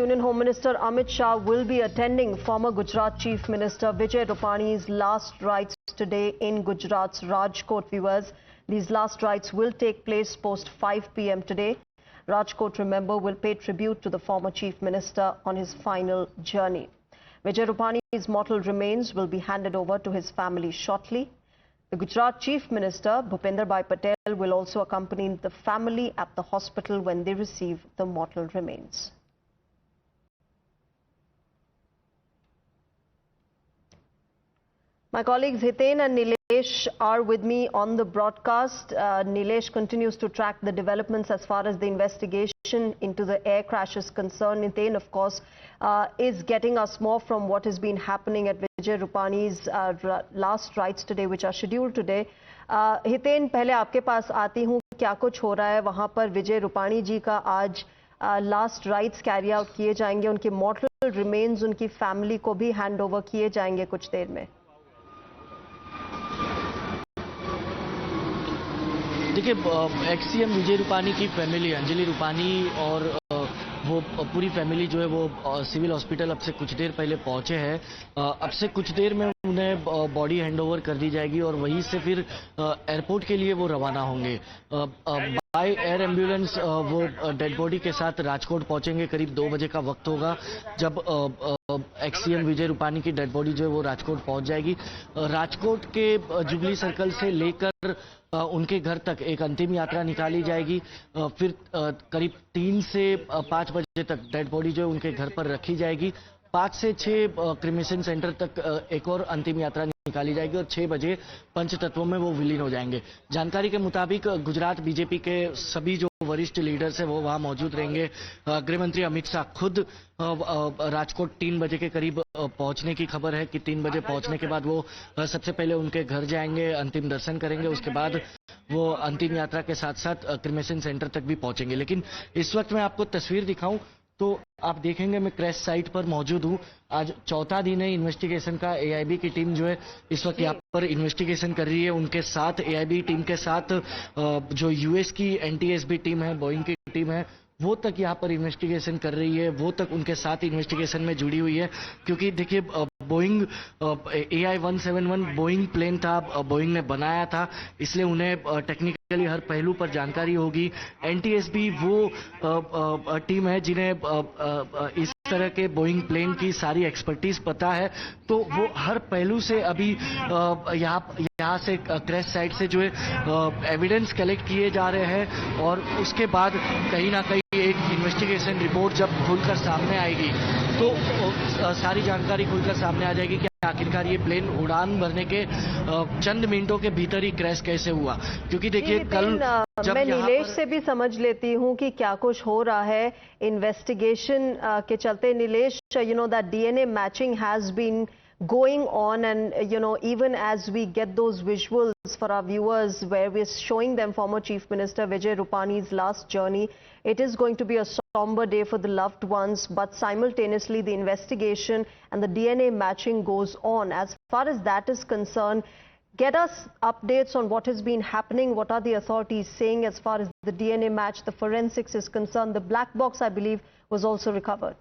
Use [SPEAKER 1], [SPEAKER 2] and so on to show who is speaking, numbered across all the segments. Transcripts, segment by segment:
[SPEAKER 1] Union Home Minister Amit Shah will be attending former Gujarat Chief Minister Vijay Rupani's last rites today in Gujarat's Rajkot. Viewers, these last rites will take place post 5 p.m. today. Rajkot, remember, will pay tribute to the former Chief Minister on his final journey. Vijay Rupani's mortal remains will be handed over to his family shortly. The Gujarat Chief Minister, Bhupender Bhai Patel, will also accompany the family at the hospital when they receive the mortal remains. My colleagues Hiten and Nilesh are with me on the broadcast. Nilesh continues to track the developments as far as the investigation into the air crash is concerned. Hiten, of course, is getting us more from what has been happening at Vijay Rupani's last rites today, which are scheduled today. Hiten, पहले आपके पास आती हूँ, क्या कुछ हो रहा है वहाँ पर? विजय रूपाणी जी का आज लास्ट राइट्स कैरी आउट किए जाएंगे, उनके मॉर्टल रिमेन्स उनकी फैमिली को भी हैंड ओवर किए जाएंगे कुछ देर में।
[SPEAKER 2] देखिए, एक्स सीएम विजय रूपानी की फैमिली, अंजलि रूपानी और वो पूरी फैमिली जो है वो सिविल हॉस्पिटल अब से कुछ देर पहले पहुंचे हैं। अब से कुछ देर में उन्हें बॉडी हैंडओवर कर दी जाएगी और वहीं से फिर एयरपोर्ट के लिए वो रवाना होंगे। बाय एयर एम्बुलेंस वो डेड बॉडी के साथ राजकोट पहुंचेंगे। करीब 2 बजे का वक्त होगा जब एक्स सीएम विजय रूपानी की डेड बॉडी जो है वो राजकोट पहुंच जाएगी। राजकोट के जुबली सर्कल से लेकर उनके घर तक एक अंतिम यात्रा निकाली जाएगी। फिर करीब 3 से 5 बजे तक डेड बॉडी जो है उनके घर पर रखी जाएगी। 5 से 6 क्रिमेशन सेंटर तक एक और अंतिम यात्रा निकाली जाएगी और 6 बजे पंचतत्वों में वो विलीन हो जाएंगे। जानकारी के मुताबिक गुजरात बीजेपी के सभी जो वरिष्ठ लीडर्स हैं वो वहां मौजूद रहेंगे। गृह मंत्री अमित शाह खुद राजकोट 3 बजे के करीब पहुंचने की खबर है कि 3 बजे पहुंचने के बाद वो सबसे पहले उनके घर जाएंगे, अंतिम दर्शन करेंगे। उसके बाद वो अंतिम यात्रा के साथ साथ क्रिमेशन सेंटर तक भी पहुंचेंगे। लेकिन इस वक्त मैं आपको तस्वीर दिखाऊं तो आप देखेंगे मैं क्रैश साइट पर मौजूद हूं। आज चौथा दिन है इन्वेस्टिगेशन का। एआईबी की टीम जो है इस वक्त यहाँ पर इन्वेस्टिगेशन कर रही है। उनके साथ एआईबी टीम के साथ जो यूएस की एनटीएसबी टीम है, बोइंग की टीम है, वो तक यहाँ पर इन्वेस्टिगेशन कर रही है। वो तक उनके साथ इन्वेस्टिगेशन में जुड़ी हुई है। क्योंकि देखिए, बोइंग AI-171 बोइंग प्लेन था, बोइंग ने बनाया था, इसलिए उन्हें टेक्निकली हर पहलू पर जानकारी होगी। एनटीएसबी वो टीम है जिन्हें इस तरह के बोइंग प्लेन की सारी एक्सपर्टीज पता है, तो वो हर पहलू से अभी यहाँ से क्रैश साइट से जो है एविडेंस कलेक्ट किए जा रहे हैं और उसके बाद कहीं ना कहीं एक इन्वेस्टिगेशन रिपोर्ट जब खुलकर सामने आएगी तो सारी जानकारी खुलकर सामने आ जाएगी कि आखिरकार ये प्लेन उड़ान भरने के चंद मिनटों के भीतर ही क्रैश कैसे हुआ। क्योंकि देखिए, कल जब
[SPEAKER 1] मैं नीलेश से भी समझ लेती हूँ कि क्या कुछ हो रहा है इन्वेस्टिगेशन के चलते। Nilesh, you know that DNA matching has been going on, and even as we get those visuals for our viewers where we're showing them former Chief Minister Vijay Rupani's last journey, it is going to be a somber day for the loved ones, but simultaneously the investigation and the DNA matching goes on. As far as that is concerned, get us updates on what has been happening. What are the authorities saying as far as the DNA match, the forensics is concerned? The black box, I believe, was also recovered.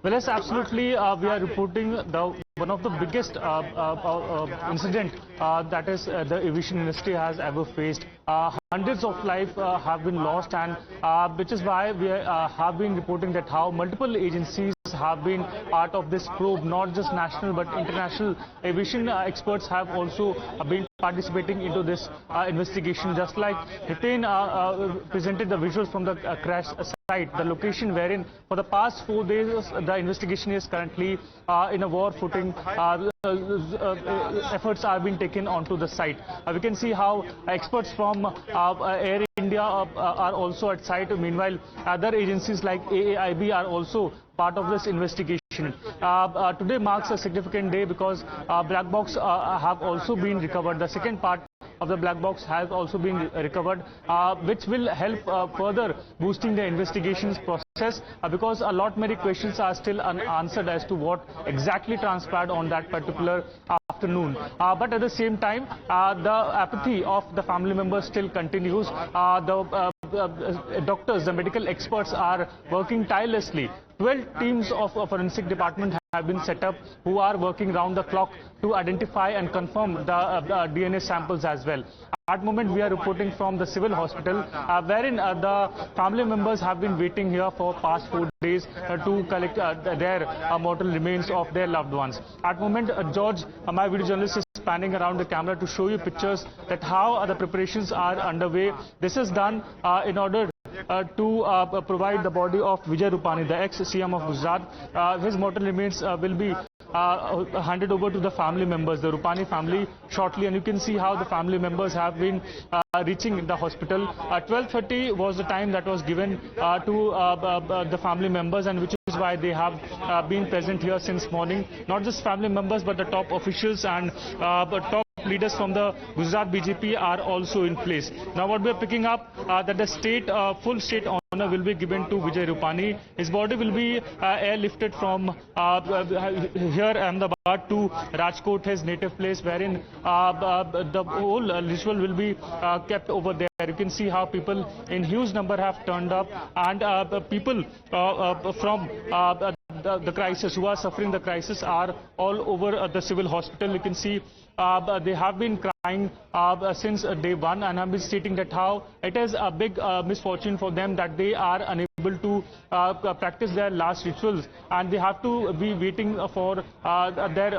[SPEAKER 3] Well, yes, absolutely. We are reporting one of the biggest incident that is the aviation industry has ever faced. Hundreds of lives have been lost, and which is why we have been reporting that how multiple agencies have been part of this probe, not just national but international aviation experts have also been participating into this investigation. Just like Hiten presented the visuals from the crash site, the location wherein for the past 4 days the investigation is currently in a war footing. Efforts are being taken onto the site. We can see how experts from Air India are also at site. Meanwhile, other agencies like AAIB are also part of this investigation. Today marks a significant day because black box have also been recovered. The second part of the black box has also been recovered, which will help further boosting the investigations process, because a lot many questions are still unanswered as to what exactly transpired on that particular afternoon. But at the same time, the apathy of the family members still continues. The doctors, the medical experts are working tirelessly. 12 teams of forensic department have been set up who are working round the clock to identify and confirm the DNA samples as well. At the moment, we are reporting from the civil hospital, wherein the family members have been waiting here for past 4 days to collect their mortal remains of their loved ones. At the moment, George, my video journalist, is panning around the camera to show you pictures that how the preparations are underway. This is done in order to provide the body of Vijay Rupani, the ex-CM of Gujarat. His mortal remains will be handed over to the family members, the Rupani family, shortly, and you can see how the family members have been reaching the hospital. 12:30 was the time that was given to the family members, and which is why they have been present here since morning. Not just family members, but the top officials and top leaders from the Gujarat BJP are also in place. Now what we are picking up that the state, full state honor will be given to Vijay Rupani. His body will be airlifted from here Ahmedabad to Rajkot, his native place, wherein the whole ritual will be kept over there. You can see how people in huge number have turned up, and people from the crisis, who are suffering the crisis, are all over the civil hospital. You can see they have been crying since day one, and have been stating that how it is a big misfortune for them that they are unable to practice their last rituals, and they have to be waiting for their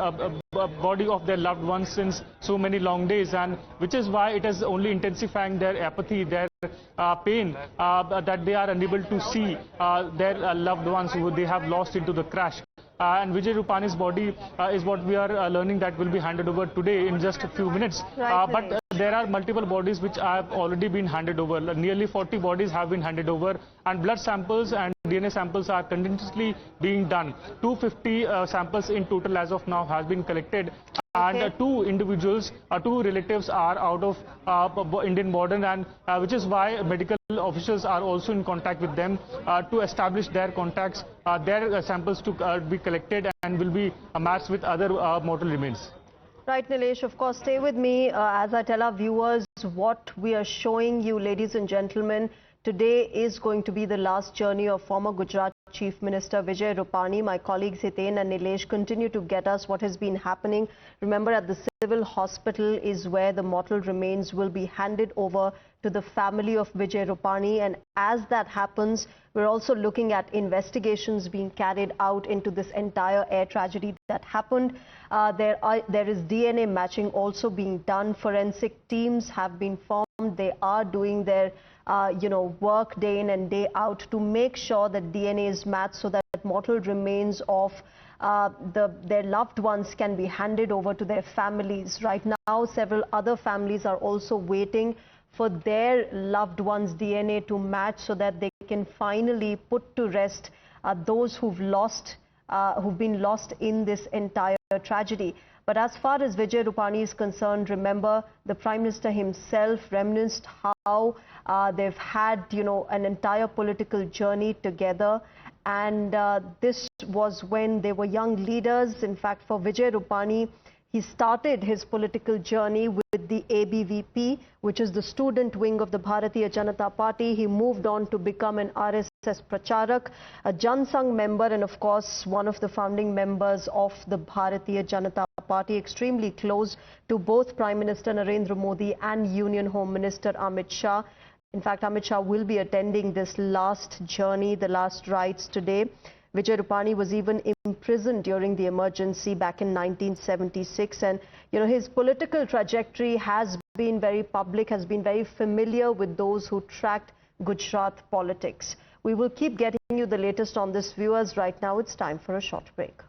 [SPEAKER 3] body of their loved ones since so many long days, and which is why it is only intensifying their apathy, their pain, that they are unable to see their loved ones who they have lost into the crash. And Vijay Rupani's body is what we are learning that will be handed over today in just a few minutes.
[SPEAKER 1] Right,
[SPEAKER 3] but there are multiple bodies which have already been handed over. Nearly 40 bodies have been handed over, and blood samples and DNA samples are continuously being done. 250 samples in total as of now has been collected. And two individuals, two relatives are out of Indian border, and which is why medical officials are also in contact with them to establish their contacts, their samples to be collected and will be matched with other mortal remains.
[SPEAKER 1] Right, Nilesh, of course, stay with me as I tell our viewers what we are showing you, ladies and gentlemen. Today is going to be the last journey of former Gujarat Chief Minister Vijay Rupani. My colleagues Hiten and Nilesh continue to get us what has been happening. Remember, at the civil hospital is where the mortal remains will be handed over to the family of Vijay Rupani. And as that happens, we're also looking at investigations being carried out into this entire air tragedy that happened. There is DNA matching also being done. Forensic teams have been formed. They are doing their work day in and day out to make sure that DNA is matched so that mortal remains of their loved ones can be handed over to their families. Right now, several other families are also waiting for their loved ones' DNA to match so that they can finally put to rest those who've been lost in this entire tragedy. But as far as Vijay Rupani is concerned, remember, the Prime Minister himself reminisced how they've had, an entire political journey together. And this was when they were young leaders. In fact, for Vijay Rupani, he started his political journey with the ABVP, which is the student wing of the Bharatiya Janata Party. He moved on to become an RSS Pracharak, a Jan Sangh member, and of course, one of the founding members of the Bharatiya Janata Party, extremely close to both Prime Minister Narendra Modi and Union Home Minister Amit Shah. In fact, Amit Shah will be attending this last journey, the last rites today. Vijay Rupani was even imprisoned during the emergency back in 1976. And, his political trajectory has been very public, has been very familiar with those who tracked Gujarat politics. We will keep getting you the latest on this, viewers. Right now, it's time for a short break.